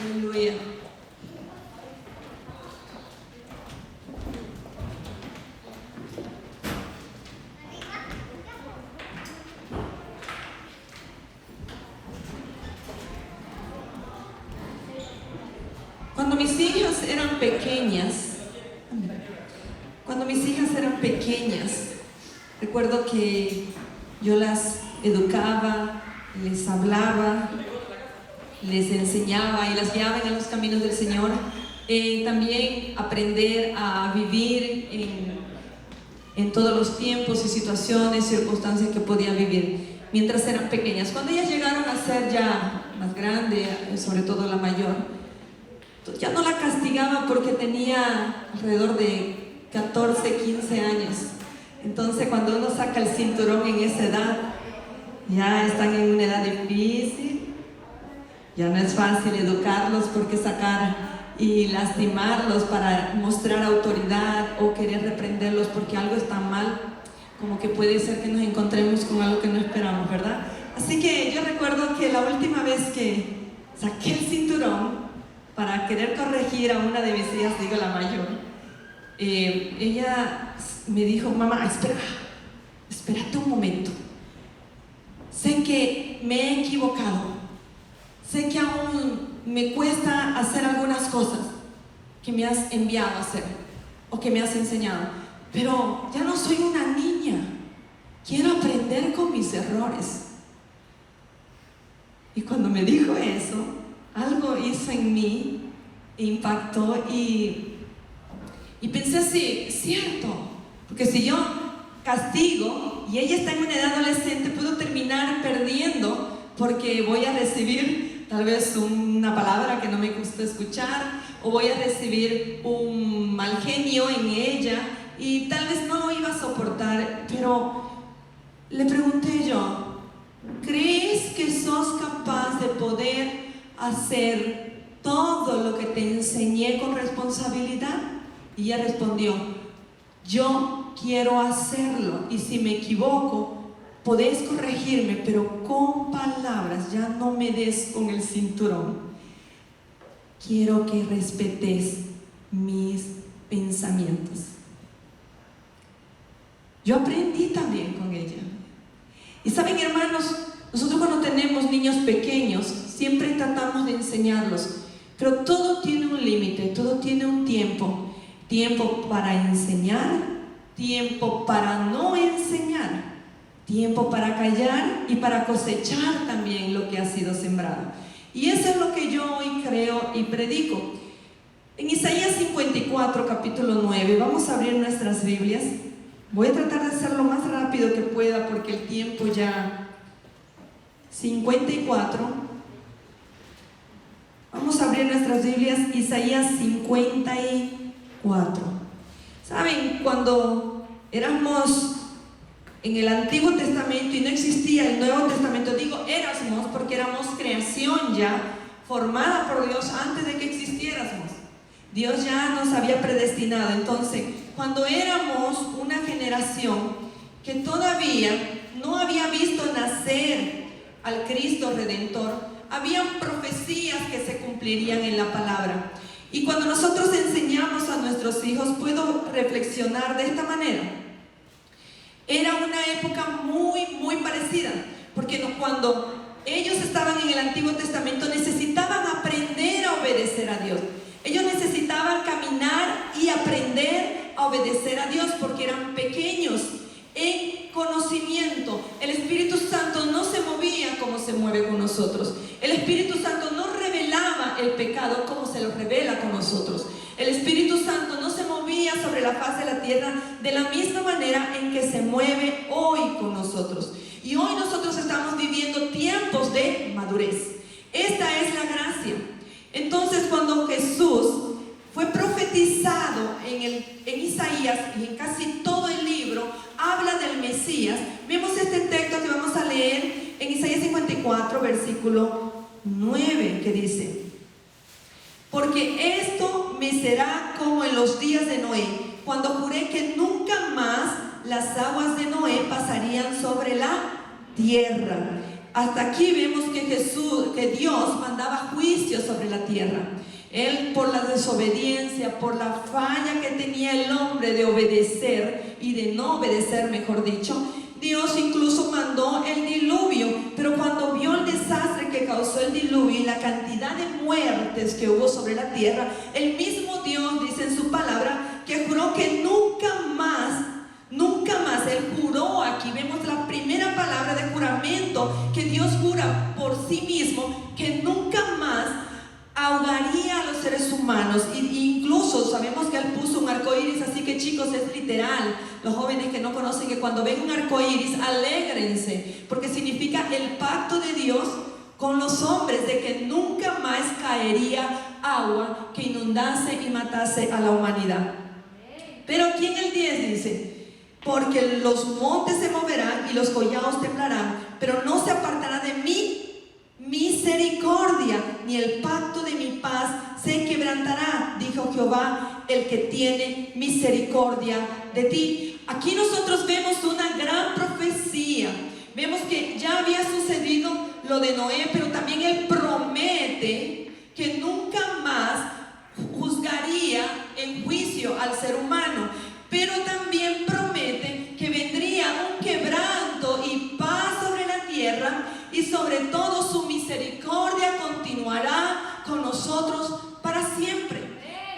Aleluya. Cuando mis hijas eran pequeñas, recuerdo que yo las educaba, les hablaba, les enseñaba y las guiaba en los caminos del Señor. También aprender a vivir en todos los tiempos y situaciones, circunstancias que podía vivir mientras eran pequeñas. Cuando ellas llegaron a ser ya más grandes, sobre todo la mayor, ya no la castigaba porque tenía alrededor de 14, 15 años. Entonces cuando uno saca el cinturón en esa edad, ya están en una edad difícil, ya no es fácil educarlos, porque sacar y lastimarlos para mostrar autoridad o querer reprenderlos porque algo está mal, como que puede ser que nos encontremos con algo que no esperamos, ¿verdad? Así que yo recuerdo que la última vez que saqué el cinturón para querer corregir a una de mis hijas, digo la mayor, ella me dijo: mamá, espérate un momento, sé que me he equivocado, sé que aún me cuesta hacer algunas cosas que me has enviado a hacer o que me has enseñado, pero ya no soy una niña, quiero aprender con mis errores. Y cuando me dijo eso, algo hizo en mí, impactó y pensé así: cierto, porque si yo castigo y ella está en una edad adolescente, puedo terminar perdiendo porque voy a recibir tal vez una palabra que no me gusta escuchar, o voy a recibir un mal genio en ella y tal vez no lo iba a soportar. Pero le pregunté yo: ¿crees que sos capaz de poder hacer todo lo que te enseñé con responsabilidad? Y ella respondió: yo quiero hacerlo, y si me equivoco podés corregirme, pero con palabras, ya no me des con el cinturón. Quiero que respetes mis pensamientos. Yo aprendí también con ella. Y saben, hermanos, nosotros cuando tenemos niños pequeños siempre tratamos de enseñarlos, pero todo tiene un límite, todo tiene un tiempo. Tiempo para enseñar, tiempo para no enseñar, tiempo para callar y para cosechar también lo que ha sido sembrado. Y eso es lo que yo hoy creo y predico. En Isaías 54, capítulo 9, vamos a abrir nuestras Biblias. Voy a tratar de hacerlo lo más rápido que pueda porque el tiempo ya... 54. Vamos a abrir nuestras Biblias, Isaías 54. ¿Saben? Cuando éramos en el Antiguo Testamento y no existía el Nuevo Testamento, digo éramos porque éramos creación ya formada por Dios antes de que existiéramos. Dios ya nos había predestinado. Entonces, cuando éramos una generación que todavía no había visto nacer al Cristo Redentor, habían profecías que se cumplirían en la palabra. Y cuando nosotros enseñamos a nuestros hijos, puedo reflexionar de esta manera. Era una época muy parecida, porque cuando ellos estaban en el Antiguo Testamento necesitaban aprender a obedecer a Dios. Ellos necesitaban caminar y aprender a obedecer a Dios porque eran pequeños en conocimiento. El Espíritu Santo no se movía como se mueve con nosotros. El Espíritu Santo no revelaba el pecado como se lo revela con nosotros. El Espíritu Santo no se movía sobre la faz de la tierra de la misma manera en que se mueve hoy con nosotros. Y hoy nosotros estamos viviendo tiempos de madurez. Esta es la gracia. Entonces, cuando Jesús fue profetizado en Isaías y en casi todo el libro, habla del Mesías. Vemos este texto que vamos a leer en Isaías 54, versículo 9, que dice: porque esto me será como en los días de Noé, cuando juré que nunca más las aguas de Noé pasarían sobre la tierra. Hasta aquí vemos que Dios mandaba juicio sobre la tierra. Él, por la desobediencia, por la falla que tenía el hombre de obedecer y de no obedecer, mejor dicho, Dios incluso mandó el diluvio. Pero cuando vio el desastre que causó el diluvio y la cantidad de muertes que hubo sobre la tierra, el mismo Dios dice en su palabra que juró que nunca más, Él juró. Aquí vemos la primera palabra de juramento, que Dios jura por sí mismo que nunca más ahogaría a los seres humanos. Incluso sabemos que Él puso un arco iris, así que chicos, es literal. Los jóvenes que no conocen, que cuando ven un arco iris, alégrense, porque significa el pacto de Dios con los hombres de que nunca más caería agua que inundase y matase a la humanidad. Pero aquí en el 10 dice: porque los montes se moverán y los collados temblarán, pero no se apartará de mí misericordia, ni el pacto de mi paz se quebrantará, dijo Jehová, el que tiene misericordia de ti. Aquí nosotros vemos una gran profecía. Vemos que ya había sucedido lo de Noé, pero también Él promete que nunca más juzgaría en juicio al ser humano, pero también promete que vendría un quebranto y paz sobre la tierra, y sobre todo su misericordia continuará con nosotros para siempre.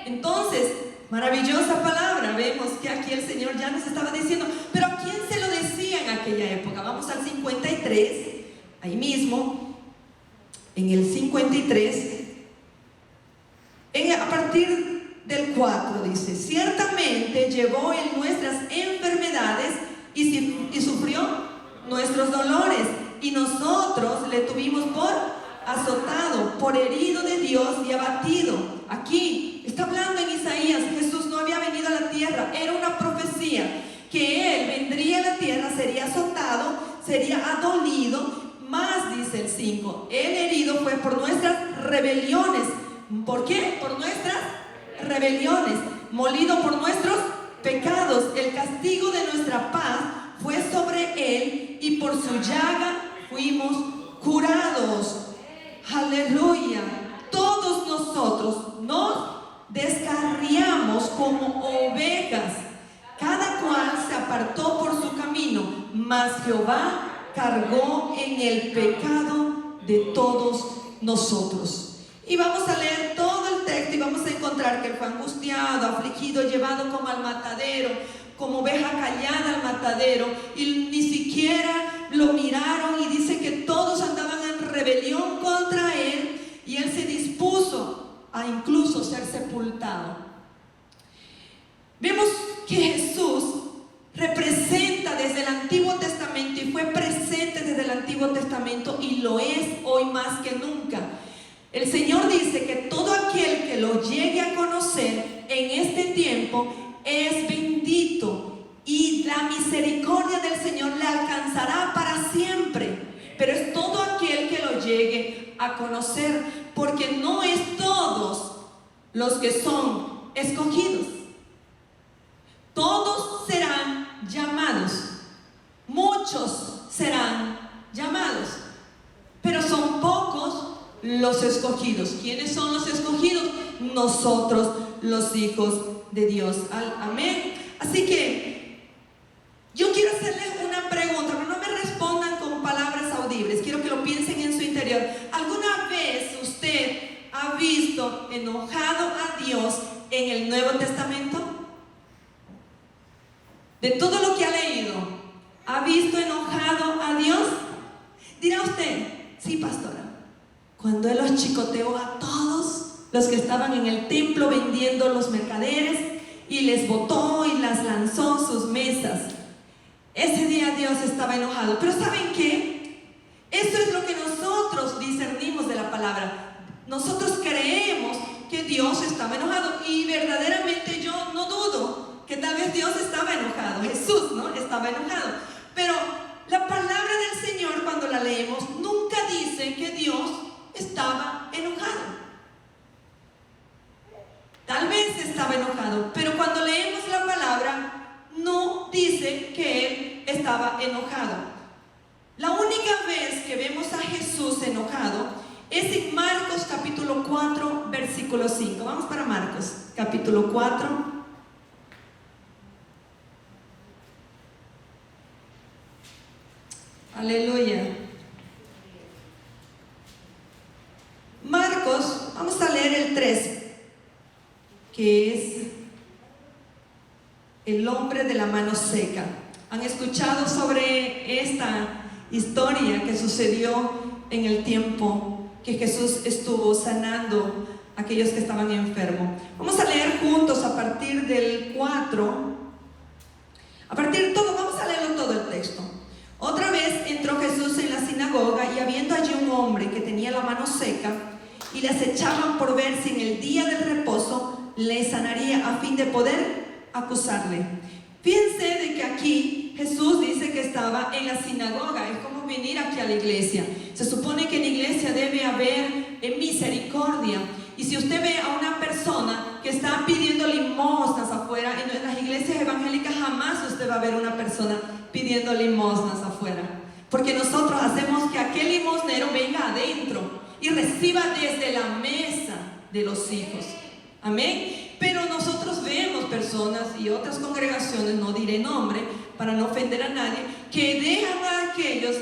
Entonces, maravillosa palabra. Vemos que aquí el Señor ya nos estaba diciendo, pero ¿a quién se lo decía en aquella época? Vamos al 53, ahí mismo, en el 53, a partir del 4 dice: ciertamente llevó en nuestras enfermedades y sufrió nuestros dolores, y nosotros le tuvimos por azotado, por herido de Dios y abatido. Aquí está hablando en Isaías, Jesús no había venido a la tierra, era una profecía que Él vendría a la tierra, sería azotado, sería adolido, más dice el 5, Él herido fue por nuestras rebeliones. ¿Por qué? Por nuestras rebeliones, molido por nuestros pecados. El castigo de nuestra paz fue sobre Él, y por su llaga fuimos curados. Aleluya. Todos nosotros nos descarriamos como ovejas, cada cual se apartó por su camino, mas Jehová cargó en el pecado de todos nosotros. Y vamos a leer todo el texto y vamos a encontrar que Él fue angustiado, afligido, llevado como al matadero, como oveja callada al matadero, y ni siquiera lo miraron, y dice que todos andaban en rebelión contra Él, y Él se dispuso a incluso ser sepultado. Vemos que Jesús representa desde el Antiguo Testamento y fue presente desde el Antiguo Testamento y lo es hoy más que nunca. El Señor dice que todo aquel que lo llegue a conocer en este tiempo es bendito, y la misericordia del Señor le alcanzará para siempre. Pero es todo aquel que lo llegue a conocer, porque no es todos los que son escogidos. Todos serán llamados, muchos serán llamados, pero son pocos los escogidos. ¿Quiénes son los escogidos? Nosotros, los hijos de Dios. Amén. Así que yo quiero hacerles una pregunta, pero no me respondan con palabras audibles, quiero que lo piensen en su interior. ¿Alguna vez usted ha visto enojado a Dios en el Nuevo Testamento? De todo lo que ha leído, ¿ha visto enojado a Dios? Dirá usted: sí, pastora, cuando Él los chicoteó a todos los que estaban en el templo vendiendo los mercaderes, y les botó y las lanzó sus mesas. Ese día Dios estaba enojado. Pero ¿saben qué? Eso es lo que nosotros discernimos de la palabra. Nosotros creemos que Dios estaba enojado, y verdaderamente yo no dudo que tal vez Dios estaba enojado. Jesús, ¿no?, estaba enojado. Pero la palabra del Señor, cuando la leemos, nunca dice que Dios estaba enojado. Tal vez estaba enojado, pero cuando leemos la palabra no dice que Él estaba enojado. La única única vez que vemos a Jesús enojado es en Marcos capítulo 4, versículo 5. Vamos para Marcos capítulo 4. Aleluya. Marcos, vamos a leer el 3, que es el hombre de la mano seca. ¿Han escuchado sobre esta historia que sucedió en el tiempo que Jesús estuvo sanando a aquellos que estaban enfermos? Vamos a leer juntos a partir del 4. Vamos a leerlo todo el texto. Otra vez entró Jesús en la sinagoga y habiendo allí un hombre que tenía la mano seca y le acechaban por ver si en el día del reposo le sanaría a fin de poder acusarle. Fíjense de que aquí Jesús dice que estaba en la sinagoga. Es como venir aquí a la iglesia. Se supone que en la iglesia debe haber misericordia. Y si usted ve a una persona que está pidiendo limosnas afuera, en las iglesias evangélicas jamás usted va a ver una persona pidiendo limosnas afuera, porque nosotros hacemos que aquel limosnero venga adentro y reciba desde la mesa de los hijos. Amén. Pero nosotros vemos personas y otras congregaciones, no diré nombre para no ofender a nadie, que dejan a aquellos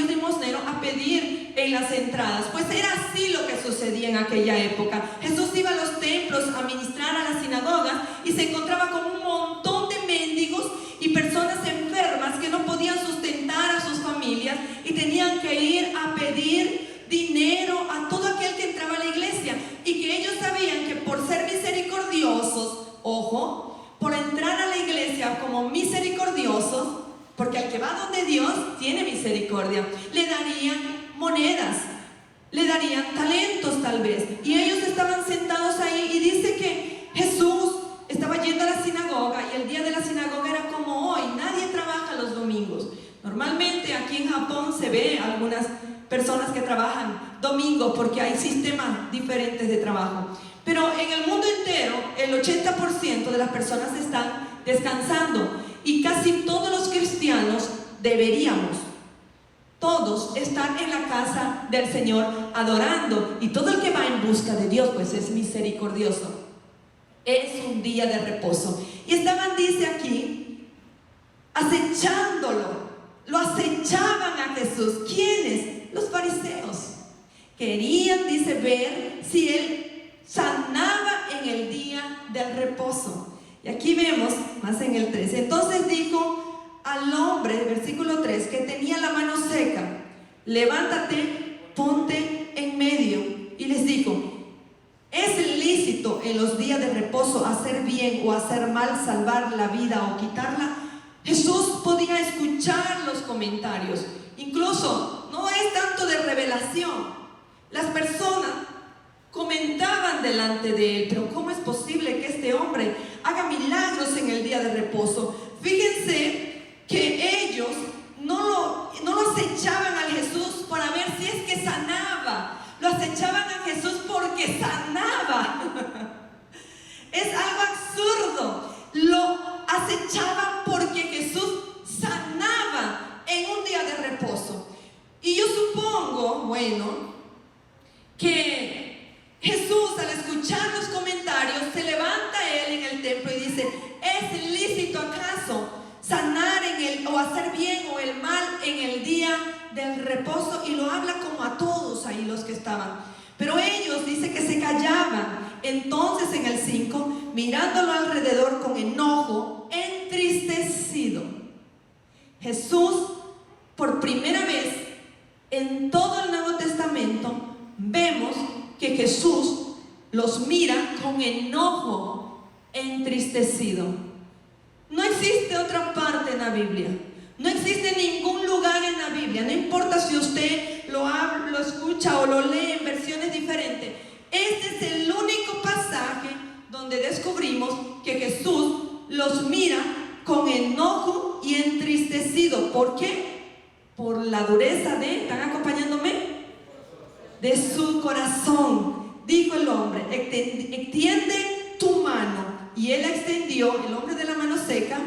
limosneros a pedir en las entradas. Pues era así lo que sucedía en aquella época. Jesús iba a los templos a ministrar a las sinagogas y se encontraba con un montón de mendigos y personas enfermas que no podían sustentar a sus familias y tenían que ir a pedir dinero a todo aquel que entraba a la iglesia, y que ellos sabían que por ser misericordiosos, ojo, por entrar a la iglesia como misericordiosos, porque al que va donde Dios tiene misericordia, le darían monedas, le darían talentos tal vez. Y ellos estaban sentados ahí y dice que Jesús estaba yendo a la sinagoga, y el día de la sinagoga era como hoy, nadie trabaja los domingos. Normalmente aquí en Japón se ve algunas personas que trabajan domingo porque hay sistemas diferentes de trabajo. Pero en el mundo entero, el 80% de las personas están descansando, y casi todos los cristianos deberíamos todos estar en la casa del Señor adorando, y todo el que va en busca de Dios pues es misericordioso. Es un día de reposo. Y estaban, dice aquí, acechándolo. Lo acechaban a Jesús. ¿Quiénes? Los fariseos. Querían, dice, ver si él sanaba en el día del reposo. Y aquí vemos más en el 3. Entonces dijo al hombre, versículo 3, que tenía la mano seca: levántate, ponte en medio. Y les dijo: ¿es lícito en los días de reposo hacer bien o hacer mal, salvar la vida o quitarla? Jesús podía escuchar los comentarios. Incluso no es tanto de revelación. Las personas comentaban delante de él: pero ¿cómo es posible que este hombre haga milagros en el día de reposo? Fíjense que ellos no lo acechaban a Jesús para ver si es que sanaba. Lo acechaban a Jesús porque sanaba. Es algo absurdo. Lo acechaban porque Jesús sanaba en un día de reposo. Y yo supongo, bueno, que Jesús, al escuchar los comentarios, se levanta él en el templo y dice: ¿es lícito acaso sanar o hacer bien o el mal en el día del reposo? Y lo habla como a todos ahí los que estaban. Pero ellos, dice que se callaban. Entonces en el 5, mirándolo alrededor con enojo, entristecido, Jesús, por primera vez en todo el Nuevo Testamento, vemos que Jesús los mira con enojo, entristecido. No existe otra parte en la Biblia. No existe ningún lugar en la Biblia. No importa si usted lo escucha o lo lee en versiones diferentes. Este es el único pasaje donde descubrimos que Jesús los mira con enojo y entristecido. ¿Por qué? Por la dureza ¿están acompañándome? De su corazón. Dijo el hombre: extiende tu mano. Y él extendió, el hombre de la mano seca,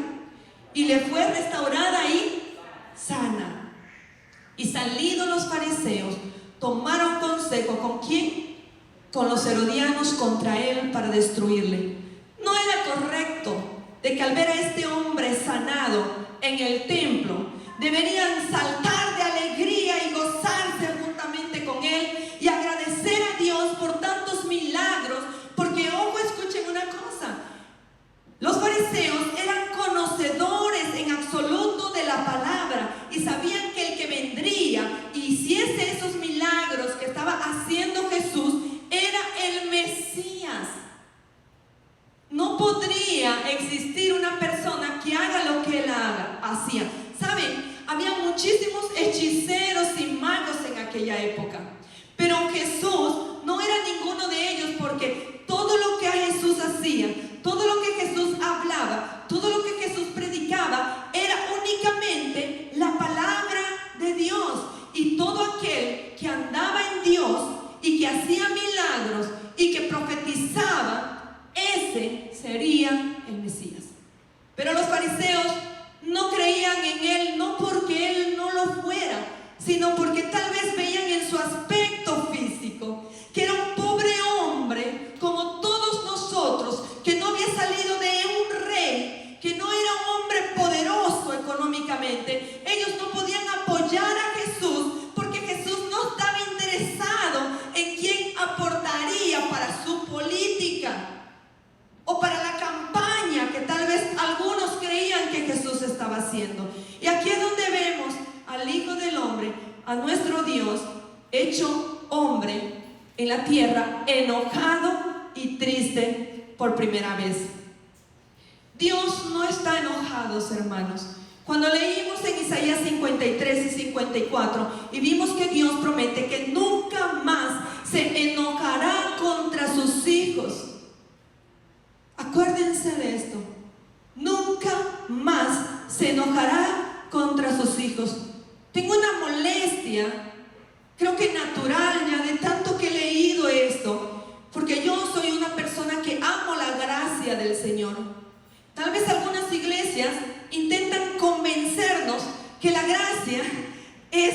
y le fue restaurada y sana. Y salidos los fariseos, tomaron consejo, ¿con quién? Con los herodianos contra él para destruirle. No era correcto de que al ver a este hombre sanado en el templo, deberían saltar de alegría y gozarse juntamente con él y agradecer a Dios por tantos milagros, porque ojo, escuchen una cosa, los fariseos eran conocedores en absoluto de la palabra y sabían que el que vendría y hiciese esos milagros que estaba haciendo Jesús era el Mesías. No podría existir una persona que haga lo que él hacía. ¿Saben? Había muchísimos hechiceros y magos en aquella época, pero Jesús no era ninguno de ellos, porque todo lo que Jesús hacía, todo lo que Jesús hablaba, todo lo que Jesús predicaba era únicamente la palabra de Dios. Y todo aquel que andaba en Dios y que hacía milagros y que profetizaba, ese sería el Mesías. Pero los fariseos no creían en él, no porque él no lo fuera, sino porque tal vez veían en su aspecto físico que era un pobre hombre como todos nosotros, que no había salido de un rey, que no era un hombre poderoso económicamente. Ellos no podían apoyar a Jesús porque Jesús no estaba interesado en quién aportaría para su política o para la campaña que tal vez algunos creían que Jesús estaba haciendo. Y aquí es donde vemos al Hijo del Hombre, a nuestro Dios, hecho hombre en la tierra, enojado y triste por primera vez. Dios no está enojado, hermanos. Cuando leímos en Isaías 53 y 54 y vimos que Dios promete que nunca más se enojará contra sus hijos. Acuérdense de esto. Nunca más se enojará contra sus hijos. Tengo una molestia, creo que natural ya de tanto que he leído esto, porque yo soy una persona que amo la gracia del Señor. Tal vez algunas iglesias intentan convencernos que la gracia es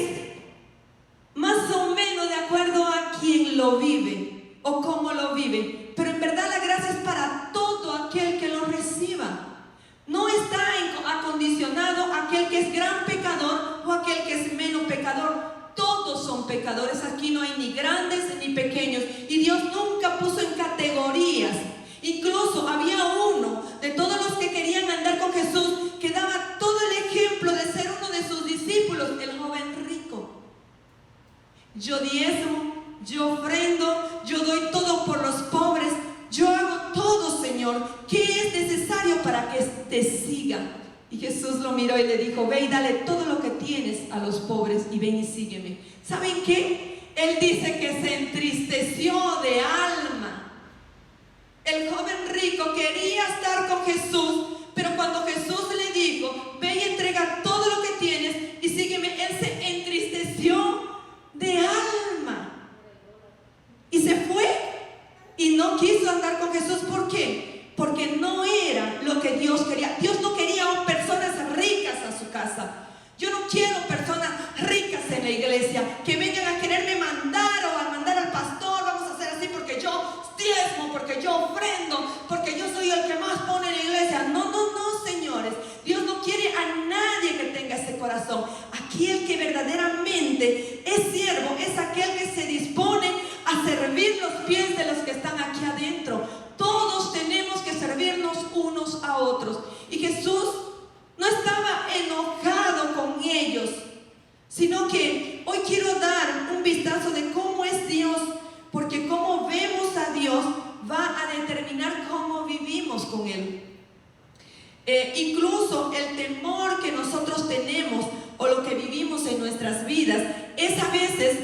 más o menos de acuerdo a quien lo vive o cómo lo vive, pero en verdad la gracia es para todo aquel que lo reciba. No está acondicionado a aquel que es gran pecador o aquel que es menos pecador. Todos son pecadores, aquí no hay ni grandes ni pequeños, y Dios nunca puso en categorías. Incluso había uno de todos los que querían andar con Jesús que daba todo el ejemplo de ser uno de sus discípulos, el joven rico. Yo diezmo, yo ofrendo, yo doy todo por los pobres, yo hago todo, Señor. ¿Qué es necesario para que te siga? Y Jesús lo miró y le dijo: ve y dale todo lo que tienes a los pobres y ven y sígueme. ¿Saben qué? Él dice que se entristeció de alma. El joven rico quería estar con Jesús, pero cuando Jesús le dijo: ve y entrega todo lo que tienes y sígueme, él se entristeció de alma y se fue y no quiso andar con Jesús. ¿Por qué? Porque no era lo que Dios quería. Dios no quería personas ricas a su casa. Yo no quiero personas ricas en la iglesia que vengan a quererme mandar o a mandar al pastor: vamos a hacer así porque yo diezmo, porque yo ofrendo, porque yo soy el que más pone en la iglesia. No, señores. Dios no quiere a nadie que tenga ese corazón. Aquí el que verdaderamente es siervo es aquel que se dispone a servir los pies de los que están aquí adentro. Todos tenemos que servirnos unos a otros. Y Jesús no estaba enojado con ellos, sino que hoy quiero dar un vistazo de cómo es Dios, porque cómo vemos a Dios va a determinar cómo vivimos con Él. Incluso el temor que nosotros tenemos o lo que vivimos en nuestras vidas es a veces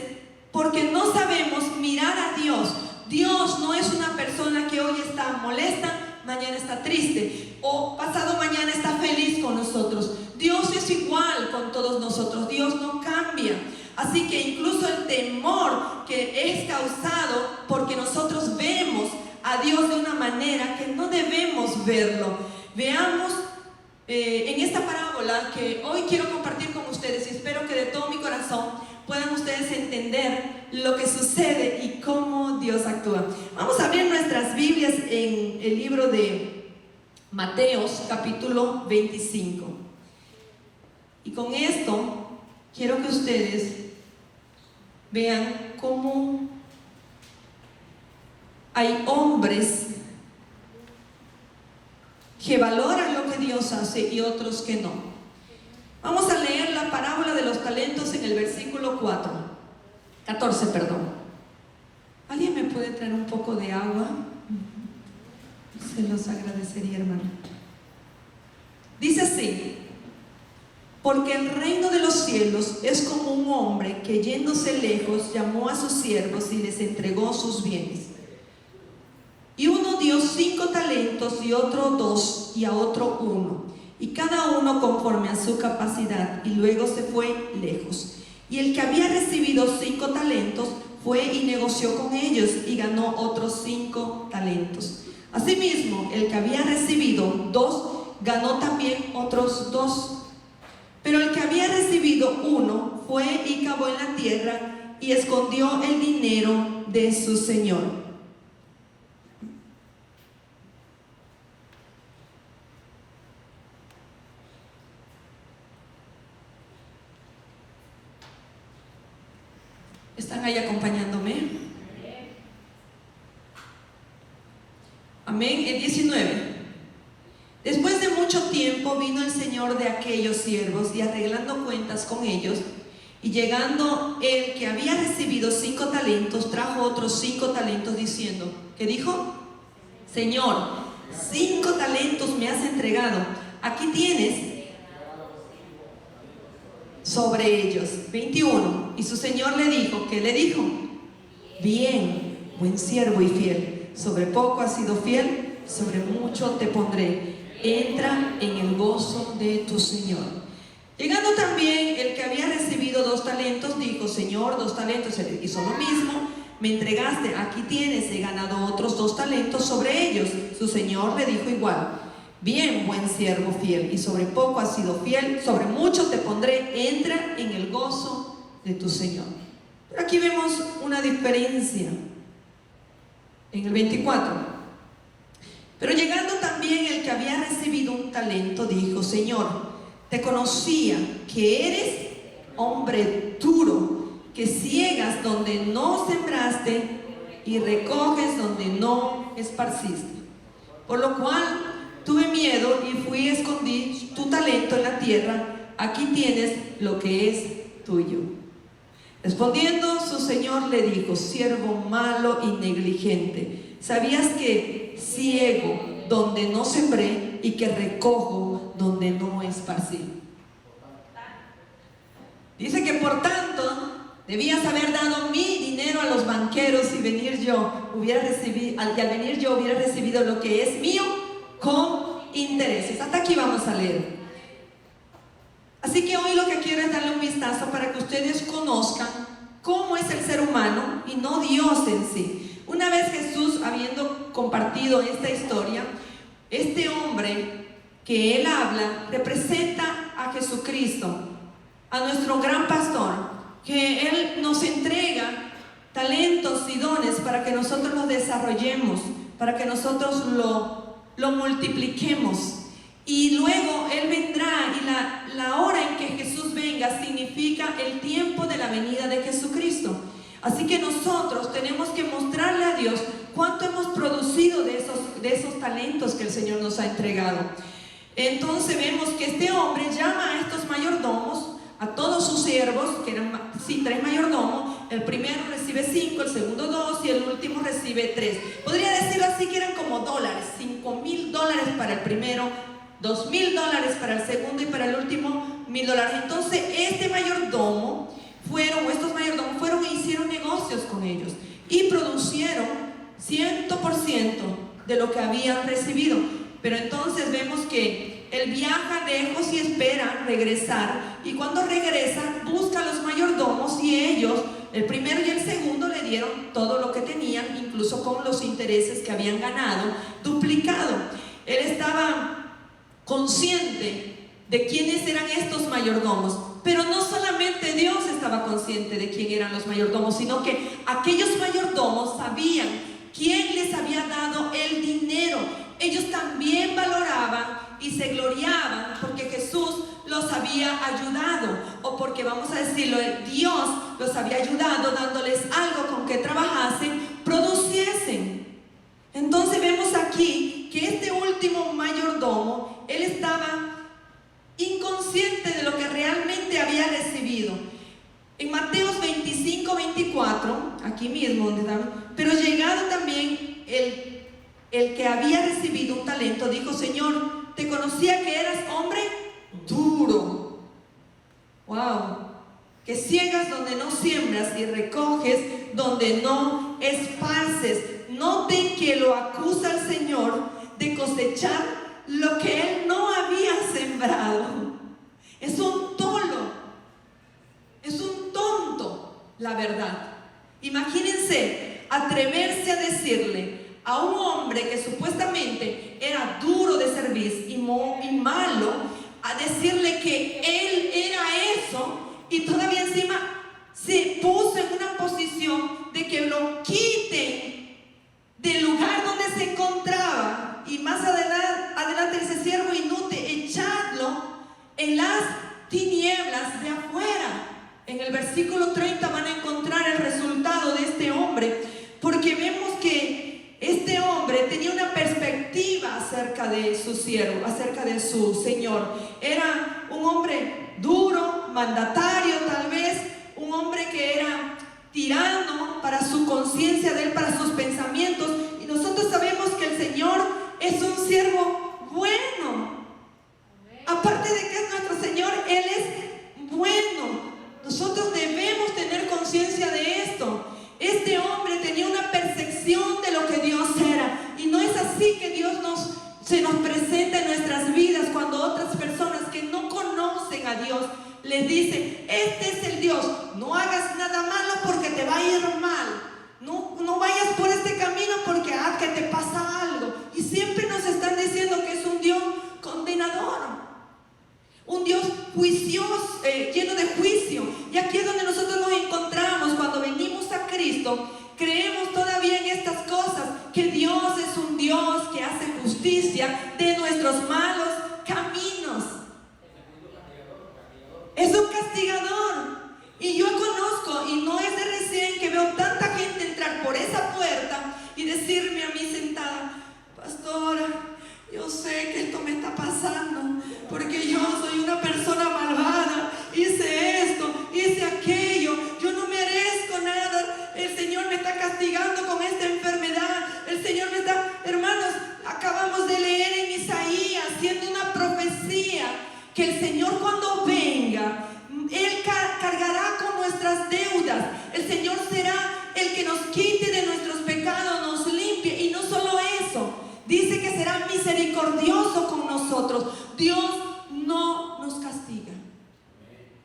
porque no sabemos mirar a Dios. Dios no es una persona que hoy está molesta, mañana está triste, o pasado mañana está feliz con nosotros. Dios es igual con todos nosotros. Dios no cambia. Así que incluso el temor que es causado porque nosotros vemos a Dios de una manera que no debemos verlo. Veamos en esta parábola que hoy quiero compartir con ustedes, y espero que de todo mi corazón puedan ustedes entender lo que sucede y cómo Dios actúa. Vamos a abrir nuestras Biblias en el libro de Mateos, capítulo 25. Y con esto quiero que ustedes vean cómo hay hombres que valoran lo que Dios hace y otros que no. Vamos a leer la parábola de los talentos en el versículo 14, perdón. ¿Alguien me puede traer un poco de agua? Se los agradecería, hermano. Dice así: porque el reino de los cielos es como un hombre que, yéndose lejos, llamó a sus siervos y les entregó sus bienes. Y uno dio 5 talentos, y otro 2, y a otro 1, y cada uno conforme a su capacidad, y luego se fue lejos. Y el que había recibido 5 talentos fue y negoció con ellos, y ganó otros 5 talentos. Asimismo, el que había recibido 2 ganó también otros 2. Pero el que había recibido 1 fue y cavó en la tierra y escondió el dinero de su señor. ¿Están ahí acompañándome? Amén. El 19. Después de mucho tiempo vino el señor de aquellos siervos, y arreglando cuentas con ellos, y llegando el que había recibido 5 talentos, trajo otros 5 talentos, diciendo, ¿qué dijo? Señor, 5 talentos me has entregado, aquí tienes sobre ellos. 21. Y su señor le dijo, ¿qué le dijo? Bien, buen siervo y fiel, sobre poco has sido fiel, sobre mucho te pondré, entra en el gozo de tu señor. Llegando también el que había recibido 2 talentos, dijo, Señor, 2 talentos, él hizo lo mismo, me entregaste, aquí tienes, he ganado otros 2 talentos sobre ellos. Su señor le dijo igual, bien, buen siervo fiel, y sobre poco has sido fiel, sobre mucho te pondré, entra en el gozo de tu señor. Pero aquí vemos una diferencia en el 24. Pero llegando también el que había recibido 1 talento, dijo, Señor, te conocía que eres hombre duro, que ciegas donde no sembraste y recoges donde no esparciste. Por lo cual tuve miedo y fui y escondí tu talento en la tierra, aquí tienes lo que es tuyo. Respondiendo su señor le dijo, siervo malo y negligente, ¿sabías que ciego donde no sembré y que recojo donde no esparcí? Dice que por tanto debías haber dado mi dinero a los banqueros y venir yo hubiera recibido, al venir yo hubiera recibido lo que es mío con intereses. Hasta aquí vamos a leer. Así que hoy lo que quiero es darle un vistazo para que ustedes conozcan cómo es el ser humano y no Dios en sí. Una vez Jesús, habiendo compartido esta historia, este hombre que él habla representa a Jesucristo, a nuestro gran pastor, que él nos entrega talentos y dones para que nosotros los desarrollemos, para que nosotros lo multipliquemos. Y luego Él vendrá, y la hora en que Jesús venga significa el tiempo de la venida de Jesucristo. Así que nosotros tenemos que mostrarle a Dios cuánto hemos producido de esos talentos que el Señor nos ha entregado. Entonces vemos que este hombre llama a estos mayordomos, a todos sus siervos, que eran 3 mayordomos. El primero recibe 5, el segundo 2 y el último recibe 3. Podría decirlo así que eran como dólares, $5,000 para el primero, $2,000 para el segundo y para el último $1,000. Entonces estos mayordomos fueron e hicieron negocios con ellos y produjeron 100% de lo que habían recibido. Pero entonces vemos que él viaja lejos y espera regresar, y cuando regresa busca a los mayordomos, y ellos, el primero y el segundo, le dieron todo lo que tenían, incluso con los intereses que habían ganado, duplicado. Él estaba consciente de quiénes eran estos mayordomos. Pero no solamente Dios estaba consciente de quién eran los mayordomos, sino que aquellos mayordomos sabían quién les había dado el dinero. Ellos también valoraban y se gloriaban porque Jesús los había ayudado, o porque, vamos a decirlo, Dios los había ayudado dándoles algo con que trabajasen, produciesen. Entonces vemos aquí que este último mayordomo, él estaba inconsciente de lo que realmente había recibido. En Mateos 25, 24, aquí mismo donde estaba, pero llegado también el que había recibido un talento, dijo: Señor, te conocía que eras hombre duro. Wow. Que ciegas donde no siembras y recoges donde no esparces. Noten que lo acusa el Señor de cosechar lo que él no había sembrado. Es un tolo, es un tonto, la verdad. Imagínense atreverse a decirle a un hombre que supuestamente era duro de servir y malo, a decirle que él era eso, y todavía encima se puso en una posición de que lo quiten del lugar donde se encontraba, y más adelante dice: siervo inútil, echadlo en las tinieblas de afuera. En el versículo 30 van a encontrar el resultado de este hombre, porque vemos que este hombre tenía una perspectiva acerca de su siervo, acerca de su señor. Era un hombre duro, mandatario tal vez, un hombre que era tirano para su conciencia de él, para sus pensamientos. Y nosotros sabemos que el Señor es un siervo bueno. Aparte de que es nuestro Señor, Él es bueno. Nosotros debemos tener conciencia de esto. Este hombre tenía una percepción de lo que Dios era, y no es así que Dios se nos presenta en nuestras vidas cuando otras personas que no conocen a Dios les dicen: este es el Dios, no hagas nada malo porque te va a ir mal, no vayas por este camino porque que te pasa algo. Y siempre nos están diciendo que es un Dios condenador, un Dios juicioso, lleno de juicio. Y aquí es donde nosotros nos encontramos cuando venimos a Cristo. Creemos todavía en estas cosas, que Dios es un Dios que hace justicia de nuestros malos caminos. Es un castigador. Y yo conozco, y no es de recién que veo tanta gente entrar por esa puerta y decirme a mí sentada: pastora, yo sé que esto me está pasando porque yo soy una persona malvada, hice esto, hice aquello, yo no merezco nada, el Señor me está castigando con esta enfermedad, el Señor me está... Hermanos, acabamos de leer en Isaías, siendo una profecía, que el Señor cuando venga, Él cargará con nuestras deudas. El Señor será el que nos quite de nuestros pecados, nos limpie. Y no solo eso, dice que será misericordioso con nosotros. Dios no nos castiga.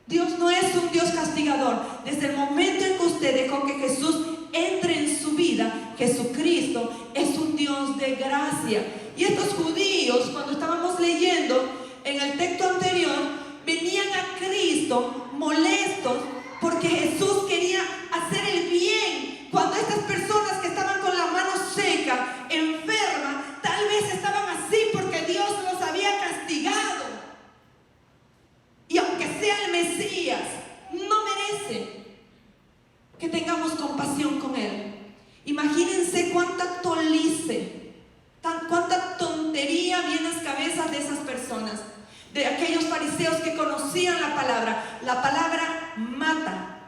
Dios no es un Dios castigador. Desde el momento en que usted dejó que Jesús entre en su vida, Jesucristo es un Dios de gracia. Y estos judíos, cuando estábamos leyendo en el texto anterior, venían a Cristo molestos porque Jesús quería hacer el bien, cuando estas personas que estaban con la mano seca, enfermas, tal vez estaban así porque Dios los había castigado. Y aunque sea el Mesías, no merece que tengamos compasión con Él. Imagínense cuánta tolice, cuánta tontería viene a las cabezas de esas personas, de aquellos fariseos que conocían la palabra. La palabra mata,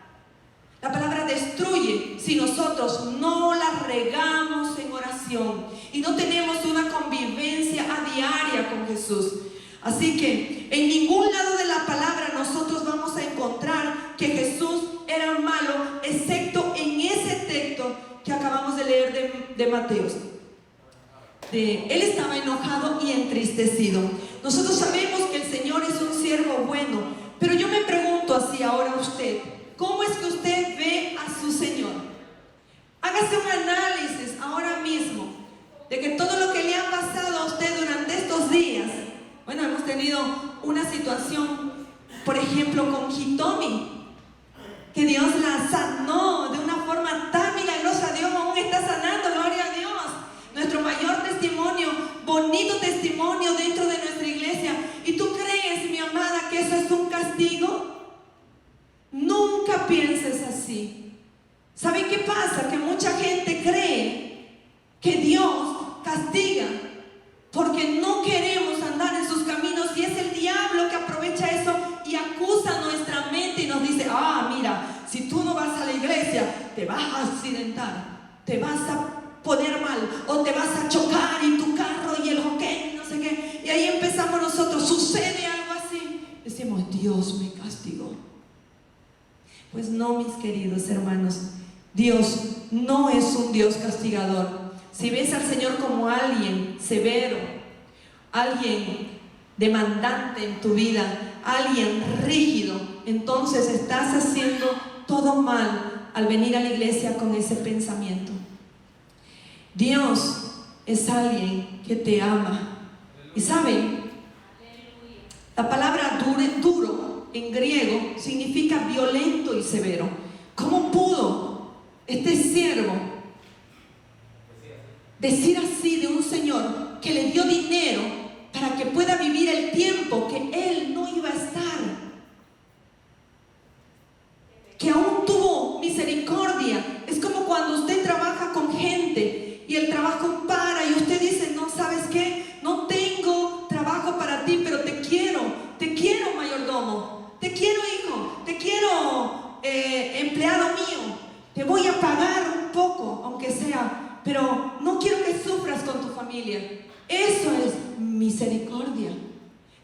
la palabra destruye si nosotros no la regamos en oración y no tenemos una convivencia a diaria con Jesús. Así que en ningún lado de la palabra nosotros vamos a encontrar que Jesús era malo, excepto en ese texto que acabamos de leer de Mateos. Él estaba enojado y entristecido. Nosotros sabemos que el Señor es un siervo bueno, pero yo me pregunto así ahora a usted: ¿cómo es que usted ve a su Señor? Hágase un análisis ahora mismo de que todo lo que le ha pasado a usted durante estos días, bueno, hemos que Dios castiga porque no queremos andar en sus caminos, y es el diablo que aprovecha eso y acusa nuestra mente y nos dice: mira, si tú no vas a la iglesia te vas a accidentar, te vas a poner mal, o te vas a chocar y tu carro y el jockey, no sé qué. Y ahí empezamos nosotros, sucede algo así, decimos: Dios me castigó. Pues no, mis queridos hermanos, Dios no es un Dios castigador. Si ves al Señor como alguien severo, alguien demandante en tu vida, alguien rígido, entonces estás haciendo todo mal al venir a la iglesia con ese pensamiento. Dios es alguien que te ama. Y saben, la palabra duro en griego significa violento y severo. ¿Cómo pudo este siervo decir así de un Señor que le dio dinero para que pueda vivir el tiempo que él no iba a estar? Que aún tuvo misericordia. Es como cuando usted trabaja con gente y el trabajo para y usted dice: no, ¿sabes qué? No tengo trabajo para ti, pero te quiero mayordomo, te quiero hijo, te quiero empleado mío, te voy a pagar un poco, aunque sea, pero no quiero que sufras con tu familia. Eso es misericordia.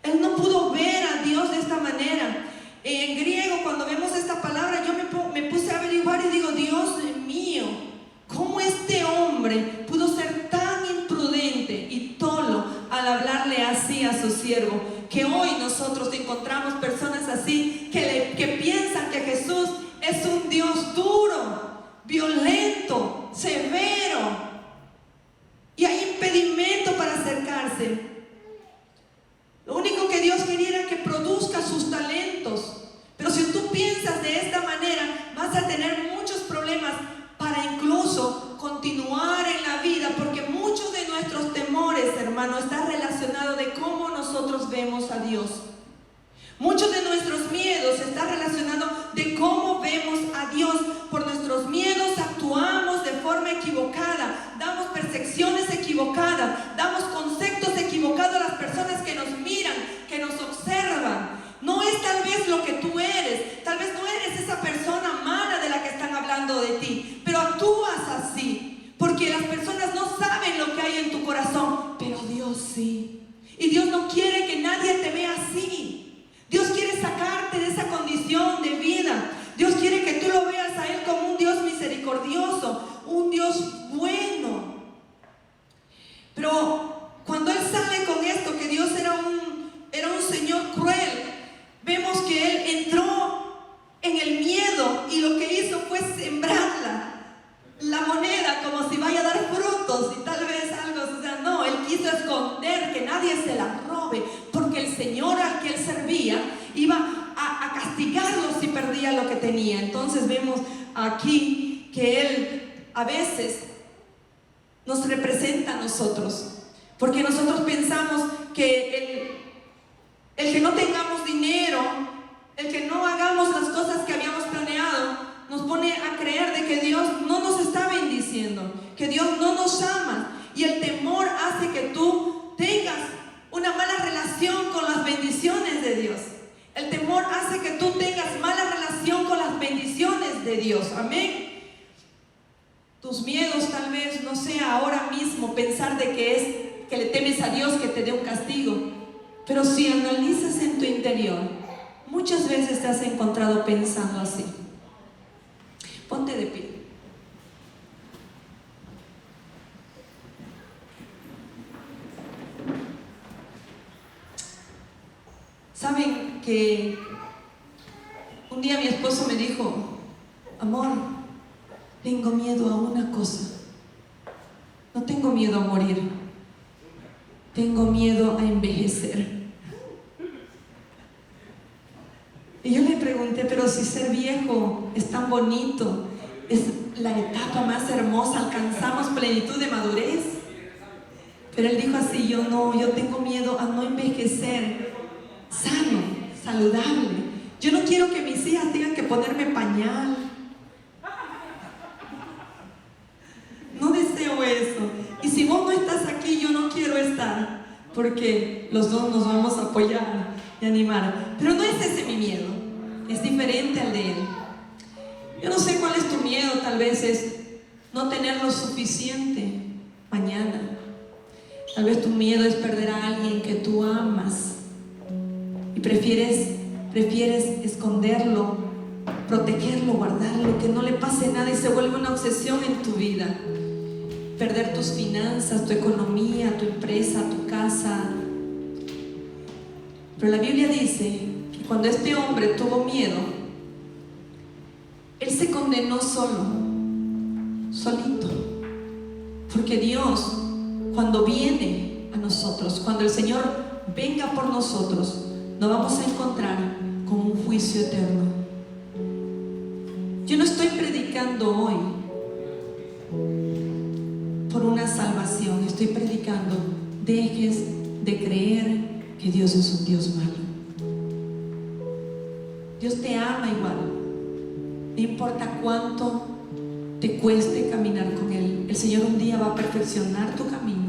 Él no pudo ver a Dios de esta manera. En griego, cuando vemos esta palabra, yo me puse a averiguar y digo: Dios mío, ¿cómo este hombre pudo ser tan imprudente y tolo al hablarle así a su siervo? Que hoy nosotros encontramos personas así que piensan que Jesús es un Dios duro, violento, severo, y hay impedimento para acercarse. Lo único que Dios quería era que produzca sus talentos. Pero si tú piensas de esta manera, vas a tener muchos problemas para incluso continuar en la vida, porque muchos de nuestros temores, hermano, están relacionados de cómo nosotros vemos a Dios. Muchos de nuestros miedos están relacionados de cómo vemos a Dios. Por nuestros miedos actuamos de forma equivocada, damos percepciones equivocadas, damos conceptos equivocados a las personas que nos miran, que nos observan. No es tal vez lo que tú eres, tal vez no eres esa persona mala de la que están hablando de ti, pero actúas así, porque las personas no saben lo que hay en tu corazón, pero Dios sí. Y Dios no quiere que nadie te vea así. Dios quiere sacarte de esa condición de vida. Dios quiere que tú lo veas a Él como un Dios misericordioso, un Dios bueno. Pero cuando Él sale con esto, que Dios era un Señor cruel, vemos que Él entró en el miedo y lo que hizo fue sembrar la moneda como si vaya a dar frutos y tal vez algo, o sea, no, Él quiso esconder que nadie se la robe, porque el Señor al que Él servía iba a castigarlo si perdía lo que tenía. Entonces vemos aquí que Él a veces nos representa a nosotros, porque nosotros pensamos que el que no tengamos dinero, el que no hagamos las cosas que habíamos planeado, nos pone a creer de que Dios no nos está bendiciendo, que Dios no nos ama, y el temor hace que tú tengas una mala relación con las bendiciones de Dios. El temor hace que tú tengas mala relación con las bendiciones de Dios. Amén. Tus miedos tal vez no sea ahora mismo pensar de que le temes a Dios que te dé un castigo, pero si analizas en tu interior, muchas veces te has encontrado pensando así. Ponte de pie. Saben que un día mi esposo me dijo: amor, tengo miedo a una cosa. No tengo miedo a morir, tengo miedo a envejecer. Y yo le pregunté: pero si ser viejo es tan bonito, es la etapa más hermosa, alcanzamos plenitud de madurez. Pero él dijo así: yo tengo miedo a no envejecer sano, saludable. Yo no quiero que mis hijas tengan que ponerme pañal. No deseo eso. estar, porque los dos nos vamos a apoyar y animar. Pero no es ese mi miedo, es diferente al de él. Yo no sé cuál es tu miedo. Tal vez es no tener lo suficiente mañana. Tal vez tu miedo es perder a alguien que tú amas y prefieres esconderlo, protegerlo, guardarlo, que no le pase nada, y se vuelve una obsesión en tu vida. Perder tus finanzas, tu economía, tu empresa, tu casa. Pero la Biblia dice que cuando este hombre tuvo miedo, él se condenó solito. Porque Dios, cuando viene a nosotros, cuando el Señor venga por nosotros, nos vamos a encontrar con un juicio eterno. Yo no estoy predicando hoy por una salvación, estoy predicando: dejes de creer que Dios es un Dios malo. Dios te ama igual, no importa cuánto te cueste caminar con Él. El Señor un día va a perfeccionar tu camino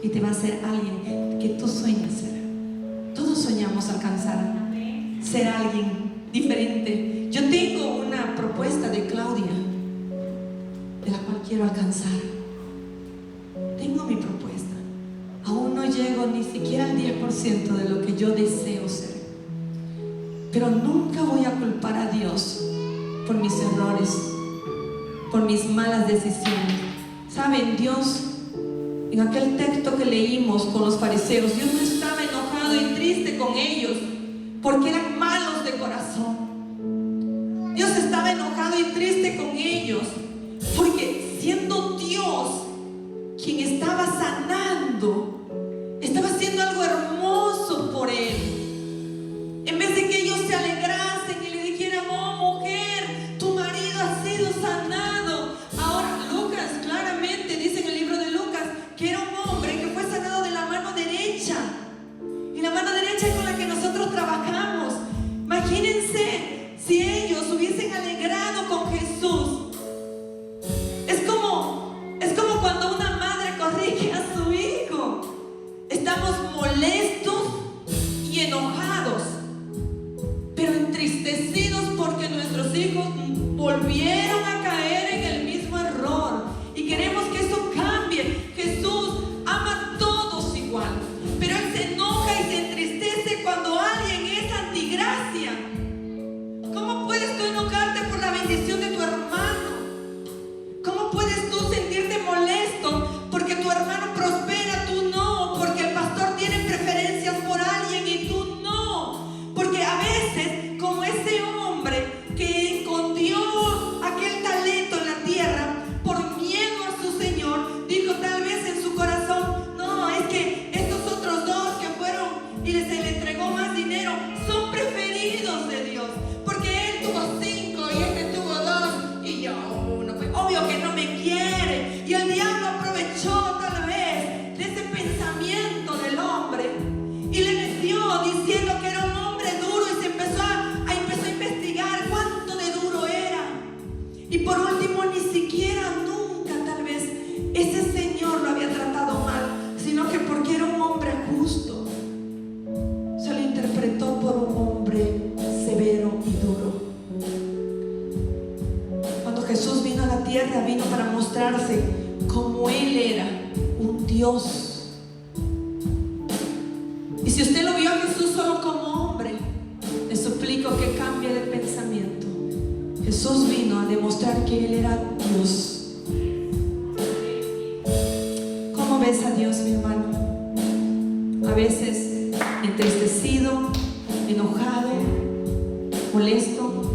y te va a hacer alguien que tú sueñas ser. Todos soñamos alcanzar, ser alguien diferente. Yo tengo una propuesta de Claudia, de la cual quiero alcanzar. Tengo mi propuesta. Aún no llego ni siquiera al 10% de lo que yo deseo ser. Pero nunca voy a culpar a Dios por mis errores, por mis malas decisiones. ¿Saben? Dios, en aquel texto que leímos con los fariseos, Dios no estaba enojado y triste con ellos porque eran malos de corazón. Dios estaba enojado y triste con ellos porque, siendo Dios quien estaba sanando, estaba haciendo algo hermoso por él. En vez de que ellos se alegrasen y le dijeran: oh mujer, tu marido ha sido sanado. Ahora Lucas claramente dice en el libro de Lucas que era un hombre que fue sanado de la mano derecha, y la mano derecha es con la que nosotros trabajamos. Imagínense si ellos hubiesen alegrado con Jesús. Es como cuando una madre corrige a su hijo. Estamos molestos y enojados, pero entristecidos porque nuestros hijos volvieron a caer en el mismo error, y queremos que eso cambie. Jesús ama a todos igual, pero Él se enoja y se entristece cuando alguien es antigracia. ¿Cómo puedes tú enojarte por la bendición de tu hermano? ¿Cómo puedes tú sentirte molesto porque tu hermano prospera, tú no? Porque el pastor tiene preferencias por alguien y tú no. Porque a veces, como ese hombre que escondió aquel talento en la tierra por miedo a su Señor, dijo tal vez en su corazón: no, es que estos otros dos que fueron y se le entregó más dinero son preferidos de Dios, porque él tuvo 5 y este tuvo 2 y yo 1. Pues obvio que no me quiere. Y el diablo aprovechó tal vez de ese pensamiento del hombre y le metió diciendo que era un hombre duro, y se empezó a investigar cuánto de duro era. Y por último, ni siquiera nunca tal vez ese señor lo había tratado mal, sino que porque era un hombre justo, se lo interpretó por un hombre severo y duro. Cuando Jesús vino a la tierra, vino para mostrarse como Él era, un Dios. Y si usted lo vio a Jesús solo como hombre, le suplico que cambie de pensamiento. Jesús vino a demostrar que Él era Dios. ¿Cómo ves a Dios, mi hermano? A veces entristecido, enojado, molesto,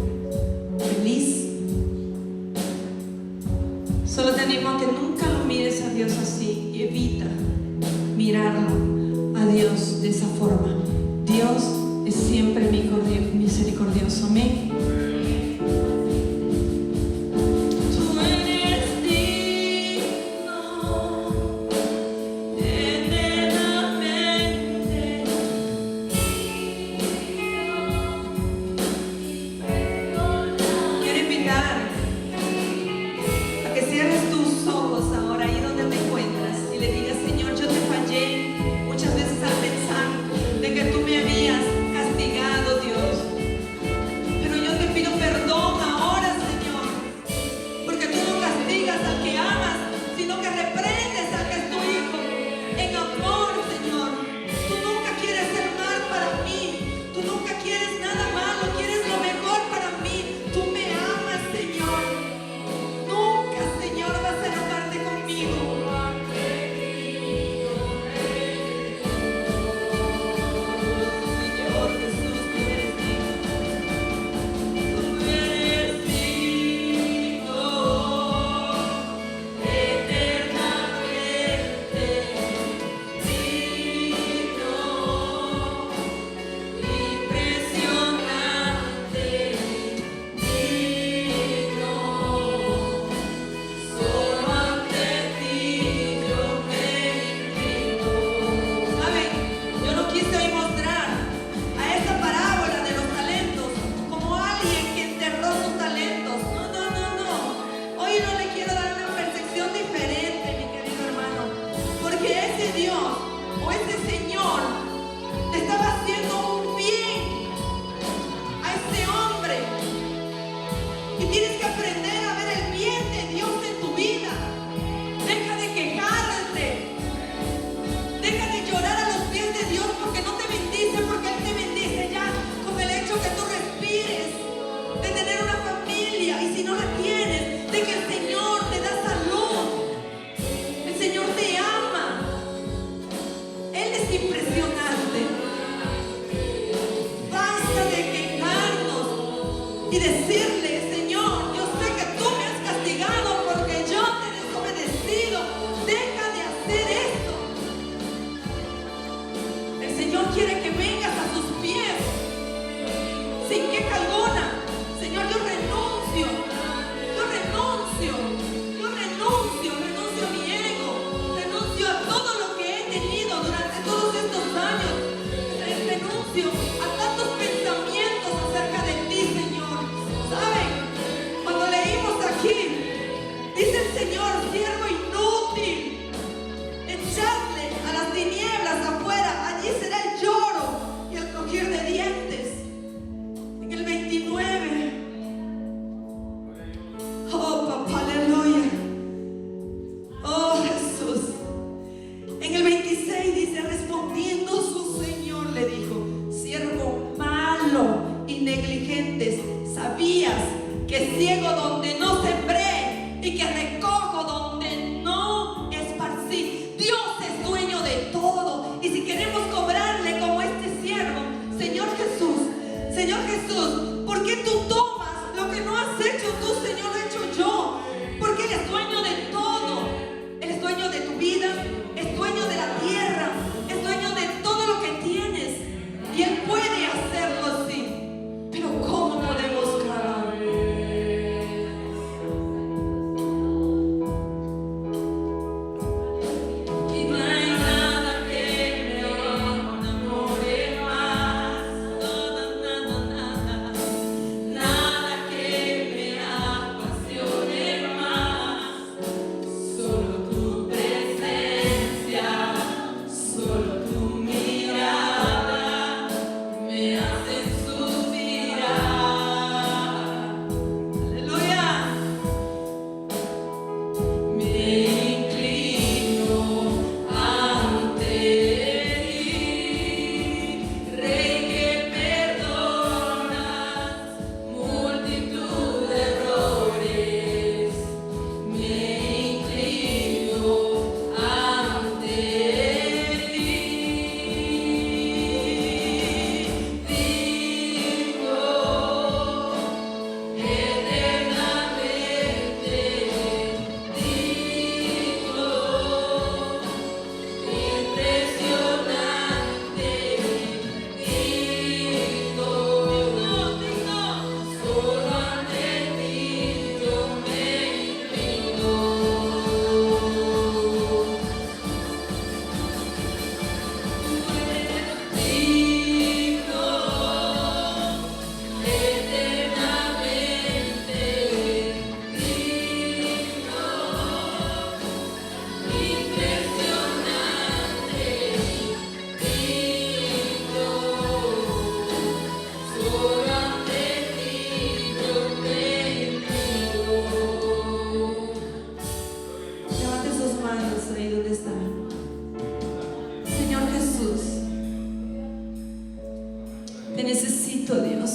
feliz. Solo te animo a que nunca lo mires a Dios así, y evita mirarlo a Dios de esa forma. Dios es siempre misericordioso. Amén. Tú eres digno eternamente. Quiero invitar a que cierres tus ojos ahora ahí donde te encuentras y le digas: Señor, yo te fallé. tiempo ese Señor te estaba haciendo un bien a ese hombre. Y tienes que aprender a ver el bien de Dios en tu vida. Deja de quejarte. Deja de llorar a los pies de Dios porque no te bendice, porque Él te bendice ya con el hecho que tú respires, de tener una familia. Y si no la tienes, de que el Señor te da salud. El Señor te ama. Él es impresionante. Basta de quejarnos y decirle: Señor, yo sé que tú me has castigado porque yo te he desobedecido. Deja de hacer esto. El Señor quiere que vengas a sus pies sin queja alguna. Señor, yo renuncio a mi ego, renuncio a todo lo que he tenido durante todos estos años, renuncio a tantos pensamientos acerca de ti, Señor. ¿Saben? Cuando leímos aquí, dice el Señor: siervo inútil, echadle a las tinieblas afuera, allí será el lloro y el crujir de dientes. En el 29, oh papá, aleluya, oh Jesús. En el 26 dice: respondiendo su Señor le dijo: siervo malo y negligente, sabías que ciego donde no sembré y que recojo donde no esparcí. Dios es dueño de todo, y si queremos cobrarle como este siervo, Señor Jesús, ¿por qué tú tomas lo que no has hecho tú, Señor, lo he hecho yo? Porque Él es dueño de todo. Él es dueño de tu vida, es dueño de la tierra, es dueño de todo lo que tienes, y Él puede hacerlo así. Pero ¿cómo podemos clamar? Y no hay nada que me enamore más, nada que me apasione más. Solo tu presencia, solo tu mirada me hacen suspirar. Aleluya. Me inclino ante ti, Rey que perdonas multitud de errores. Me inclino ante ti, digno eternamente, digno, impresionante, digno, solo ante ti yo me inclino. Digno eternamente, digno, impresionante, digno, solo ante ti yo me inclino. Levante sus manos ahí donde están. Señor Jesús, te necesito, Dios.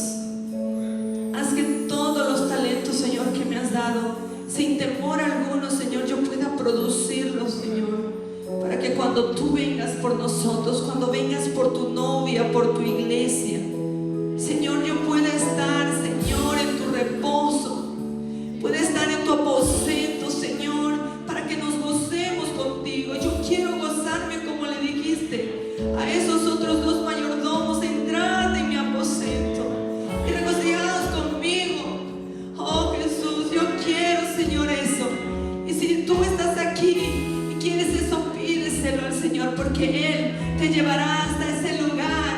Haz que todos los talentos, Señor, que me has dado, sin temor alguno, Señor, yo pueda producirlos, Señor, para que cuando tú vengas por nosotros, cuando vengas por tu novia, por tu iglesia, Señor, yo pueda estar, Señor, en tu reposo, pueda estar en tu aposento, Señor, para que nos gocemos contigo. Yo quiero gozarme como le dijiste a esos otros dos mayordomos: entrad en mi aposento y regocijaos conmigo. Oh Jesús, yo quiero, Señor, eso. Y si tú estás aquí y quieres eso, pídeselo al Señor, porque Él te llevará hasta ese lugar